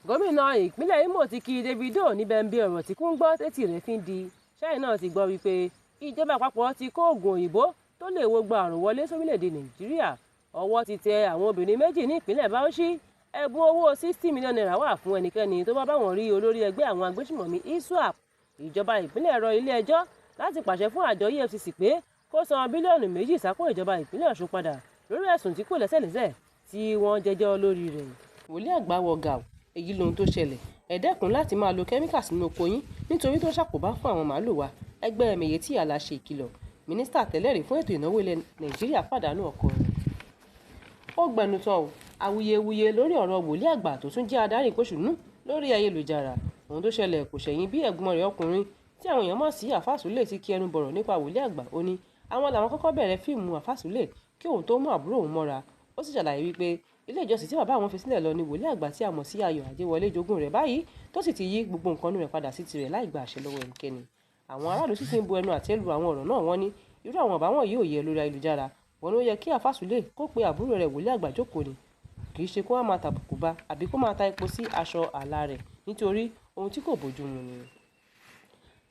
gómìnà ìpínlẹ̀ Imo ti kí Davido níbẹ̀ ń bí ọ̀rọ̀ tí kún gbọ́ tètè rẹ̀ fi ń di ṣáì náà ti gbọ́ wípé ìjọba àpapọ̀ ti kó oògùn òyìnbó tó lè wo gba àrùn wọlé sórílẹ̀-èdè Nàìjíríà. Ọwọ́ ti tẹ àwọn obìnrin méjì ní ìpínlẹ̀ Bauchi. Ẹ̀bùn owó 60 million naira wà fún ẹnikẹ́ni tó bá bá wọn rí olórí ẹgbẹ́ àwọn agbésùmọ̀mí ISWAP. Ìjọba ìpínlẹ̀ rọ ilé ẹjọ́ láti pàṣẹ fún àjọ EFCC pé kó san bílíọ̀nù 2 sápò ìjọba ìpínlẹ̀ Ọ̀ṣun padà lórí ẹ̀sùn tí kò lẹ́sẹ̀lẹ́sẹ̀ tí wọ́n jẹ́jọ́ lórí rẹ̀. Wòlíì àgbà wọ gàù, èyí lohun tó ṣẹlẹ̀. Ẹ dẹ́kun láti máa lo kẹ́míkà sínú oko yín nítorí tó ṣàkóbá fún àwọn màálù wa. Ẹgbẹ́ Mèyétì Àlà ṣe ìkìlọ̀. Mínísítà tẹ́lẹ̀rí fún ètò ìnáwó ilẹ̀ Nàìjíríà pàdánù ọkọ rẹ̀. Ó gbẹnu tán o, awuyewuye lórí ọ̀rọ̀ wòlíì àgbà tó tún jẹ́ adarí ìpòṣùnú lórí ayélujára. Ohun tó ṣẹlẹ̀ kò ṣẹ̀yìn bí ẹ̀gbọ́n rẹ̀ ọkùnrin tí àwọn èèyàn mọ̀ sí Àfàsúlẹ̀ ti kí ẹnu bọ̀rọ̀ nípa wòlíì àgbà. Ó ní àwọn làwọn kọ́kọ́ bẹ̀rẹ̀ fíìmù Àfàsúlẹ̀ kí òun tó mú àbúrò òun mọ́ra. Ó sì ṣàlàyé wípé ilé ìjọsìn tí bàbá àwọn fi sílẹ̀ lọ ni wòlíì àgbà tí a mọ̀ sí Ayọ̀ Àjẹwọlé jogún rẹ̀ báyìí tó sì ti yí gbogbo nǹkan rẹ̀ padà sí tirẹ̀ láì gba àṣẹ lọ́wọ́ ẹnikẹ́ni. Àwọn aráàlú sì ti ń bu ẹnu àtẹ́ lu àwọn ọ̀rọ̀ náà. Wọ́n ní irú àwọn bàbá wọn yóò yẹ lórí ayélujára. Wọ́n ló yẹ kí Àfàsúlẹ̀ kó pe àbúrò rẹ̀ wòlíì àgbà jókòó ni, kì í ṣe kó wá máa tàbùkù bá àbí kó máa ta epo sí aṣọ àlà rẹ̀ nítorí ohun tí kò bójú mu ni.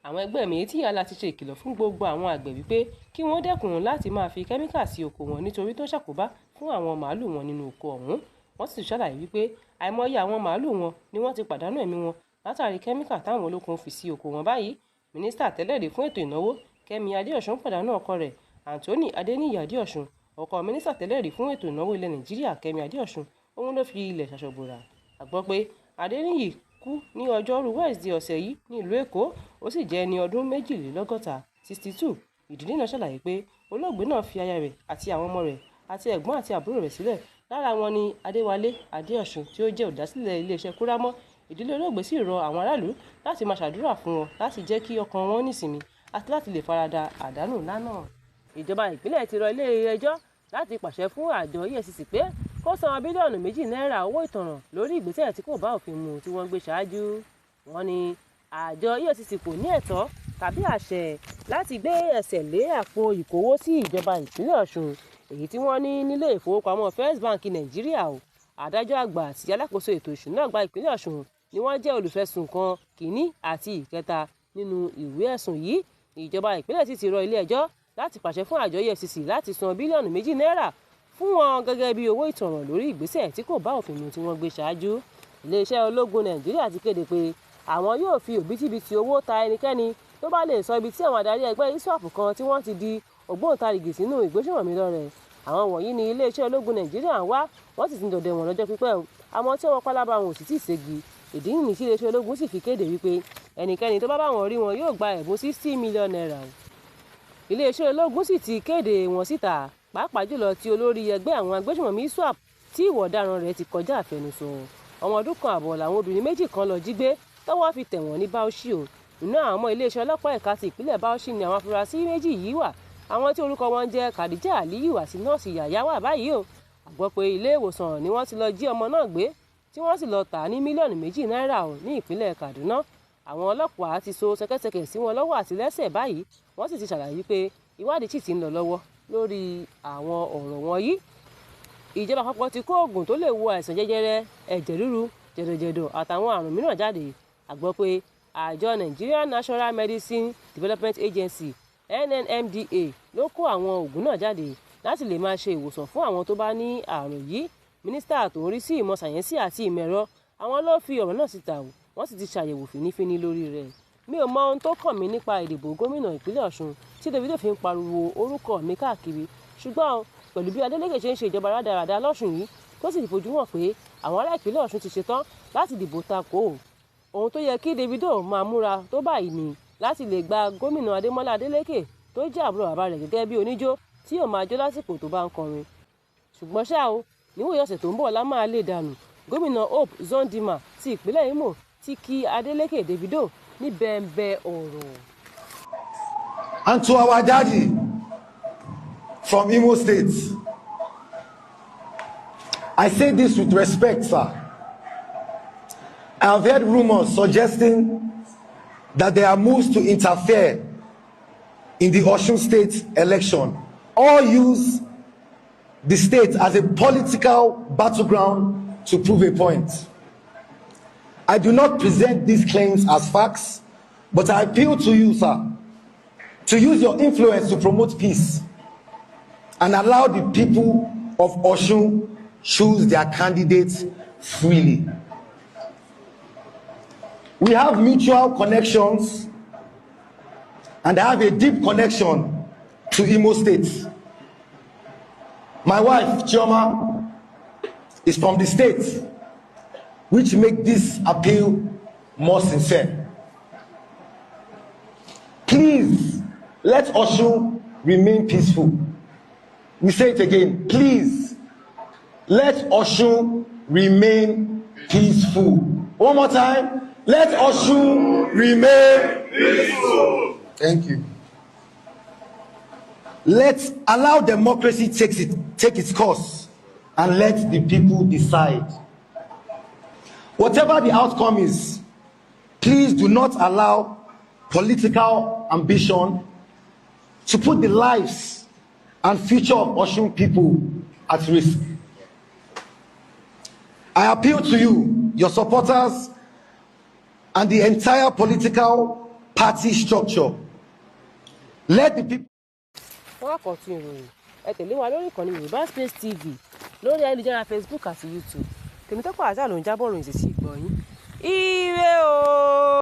Àwọn ẹgbẹ́ Mèyétì Àlà ti ṣe ìkìlọ̀ fún gbogbo àwọn àgbẹ̀ wípé kí wọ́n dẹ́kun láti máa fi kẹ́míkà sí oko wọn nítorí tó ṣàkóbá fún àwọn màálù wọn nínú oko ọ̀hún. Wọ́n sì ṣàlàyé wípé àìmọye àwọn màálù wọn ni wọ́n ti pàdánù ẹ̀mí wọn látàrí kẹ́míkà táwọn ológun fi sí oko wọn báyìí. Mínísítà tẹ́lẹ̀rí fún ètò ìnáwó Kẹ́mi Adéọ̀sùn pàdánù ọkọ rẹ̀ Anthony Adéníyì Adéọ̀sùn. Ọkọ mínísítà tẹ́lẹ̀rí fún ètò ìnáwó ilẹ̀ Nàìjíríà Kẹ́mi Adéọ̀sùn òun ló fi ilẹ̀ ṣàṣọ̀bọ̀rà. A gbọ́ pé Adéníyì kú ní ọjọ́rú Wednesday ọ̀sẹ̀ yìí ní ìlú Èkó. Ó sì jẹ́ ẹni ọdún 62. 62. Ìdílé náà ṣàlàyé pé olóògbé náà fi aya rẹ̀ àti àwọn ọmọ rẹ̀ àti ẹ̀gbọ́n àti àbúrò rẹ̀ sílẹ̀. Lára wọn ni Adéwálé Adéọ̀sùn tí ó jẹ́ olùdásílẹ̀ iléeṣẹ́ Kúrámọ́. Ìdílé olóògbé sì rọ àwọn aráàlú láti máa ṣàdúrà fún wọn láti jẹ́ kí ọkàn wọn nísinmi àti láti lè farada àdánù ńlá náà. Ìjọba ìpínlẹ̀ ti rọ ilé ẹjọ́ láti pàṣẹ fún àjọ EFCC pé kó san bílíọ̀nù 2 náírà owó ìtanràn lórí ìgbésẹ̀ tí kò bá òfin mu tí wọ́n gbé ṣáájú. Wọ́n ní àjọ EFCC kò ní ẹ̀tọ́ tàbí àṣẹ láti gbé ẹsẹ̀ lé àpò ìkówósí ìjọba ìpínlẹ̀ Ọ̀ṣun èyí tí wọ́n ní nílé ìfowópamọ́ First Bank Nàìjíríà o. Adájọ́ àgbà àti alákòóso ètò ìṣúná àgbà ìpínlẹ̀ Ọ̀ṣun ni wọ́n jẹ́ olùfẹ̀sùn kan kìíní àti ìkẹta nínú ìwé ẹ̀sùn yìí. Ìjọba ìpínlẹ̀ sì ti rọ ilé ẹjọ́ láti pàṣẹ fún àjọ EFCC láti san bílíọ̀nù 2 náírà fún wọn gẹ́gẹ́ bí owó ìtanràn lórí ìgbésẹ̀ tí kò bá òfin mu tí wọ́n gbé ṣáájú. Iléeṣẹ́ ológun Nàìjíríà ti kéde pé àwọn yóò fi òbítíbitì owó ta ẹnikẹ́ni tó bá lè sọ ibi tí àwọn adarí ẹgbẹ́ ISWAP kan tí wọ́n ti di ògbóǹtarìgì sínú ìgbésùnmọ̀mí lọ́rẹ̀. Àwọn wọ̀nyí ni iléeṣẹ́ ológun Nàìjíríà ń wá, wọ́n sì ti ń dọdẹ wọn lọ́jọ́ pípẹ́ o. Àmọ́ tí wọ́n pálábá wọn ò sì tí ì ségi. Ìdí nìyí tí iléeṣẹ́ ológun sì fi kéde wípé ẹnikẹ́ni tó bá bá wọn rí wọn yóò gba ẹ̀bùn 60 million naira. Iléeṣẹ́ ológun sì ti kéde wọn síta, pàápàá jùlọ tí olórí ẹgbẹ́ àwọn agbésùnmọ̀mí ISWAP tí ìwà ọ̀daràn rẹ̀ ti kọjá àfẹnusọ. Ọmọ ọdún kan àbọ̀ làwọn obìnrin méjì kan lọ jí gbé tọ́wọ́ fi tẹ̀ wọ́n ní Bauchi o. Nínú àwọn ọmọ iléeṣẹ́ ọlọ́pàá ẹ̀ka ti ìpínlẹ̀ Bauchi ni àwọn afurasí méjì yìí wà. Àwọn tí orúkọ wọn jẹ́ Khadija Aliyu àti nọ́ọ̀sì Yàyà wà báyìí o. A gbọ́ pé ilé ìwòsàn ni wọ́n ti lọ jí ọmọ náà gbé tí wọ́n sì lọ tà á ní mílíọ̀nù 2 náírà o ní ìpínlẹ̀ Kaduna. Àwọn ọlọ́pàá ti so ṣẹ̀kẹ̀ṣẹ̀kẹ̀ sí wọn lọ́wọ́ àti lẹ́sẹ̀ báyìí. Wọ́n sì ti ṣàlàyé pé ìwádìí sì ti ń lọ lọ́wọ́ lórí àwọn ọ̀rọ̀ wọ̀nyí. Ìjọba àpapọ̀ ti kó oògùn tó lè wo àìsàn jẹjẹrẹ, ẹ̀jẹ̀ ríru, jẹ̀dọ̀jẹ̀dọ̀ àtàwọn àrùn mìíràn jáde. A gbọ́ pé àjọ Nigerian National Medicine Development Agency NNMDA ló kó àwọn oògùn náà jáde láti lè máa ṣe ìwòsàn fún àwọn tó bá ní àrùn yìí. Mínísítà tó ń rí sí ìmọ̀ sàyẹ́nsì àti ìmọ̀ ẹ̀rọ àwọn ló fi ọ̀rọ̀ náà síta o. Wọ́n sì ti ṣàyẹ̀wò fínífíní lórí rẹ̀. Mi ò mọ ohun tó kàn mí nípa ìdìbò gómìnà ìpínlẹ̀ Ọ̀ṣun tí Davido fi ń pariwo orúkọ mi káàkiri, ṣùgbọ́n pẹ̀lú bí Adeleke ṣe ń ṣe ìjọba rádaràda lọ́ṣùn yìí tó sì fojú hàn pé àwọn ará ìpínlẹ̀ Ọ̀ṣun ti ṣetán láti dìbò takò ó. Ohun tó yẹ kí Davido máa múra tó báyìí ni láti lè gba gómìnà Adémọ́lá Adélékè tó jẹ́ àbúrò bàbá rẹ̀ gẹ́gẹ́ bí oníjó tí yóò máa jó lásìkò tó bá ń kọrin. Ṣùgbọ́n ṣá o, níwòye ọ̀sẹ̀ tó ń bọ̀ la máa lè dànù. Gómìnà Hope Uzodinma ti ìpínlẹ̀ Imo ti kí Adeleke Davido ní bẹ́ẹ̀nbẹ́ ọ̀rọ̀. And to our daddy from Imo State, I say this with respect, sir. I have heard rumors suggesting that there are moves to interfere in the Osun State election, or use the state as a political battleground to prove a point. I do not present these claims as facts, but I appeal to you, sir, to use your influence to promote peace and allow the people of Osun choose their candidates freely. We have mutual connections, and I have a deep connection to Imo State. My wife, Chioma, is from the state, which make this appeal more sincere. Please, let Osun remain peaceful. We say it again, please, let Osun remain peaceful. One more time, let Osun remain peaceful. Thank you. Let's allow democracy take its course and let the people decide. Whatever the outcome is, please do not allow political ambition to put the lives and future of Osun people at risk. I appeal to you, your supporters, and the entire political party structure. Let the people. Fún àkọ́tún ìròyìn ẹ tẹ̀lé wa lórí ìkànnì Yorùbá Space TV lórí ayélujára Facebook àti YouTube. Tèmítọ́pọ̀ àṣà ló ń jábọ̀ ròyìn sí ìgbọ̀nyín. Ire o.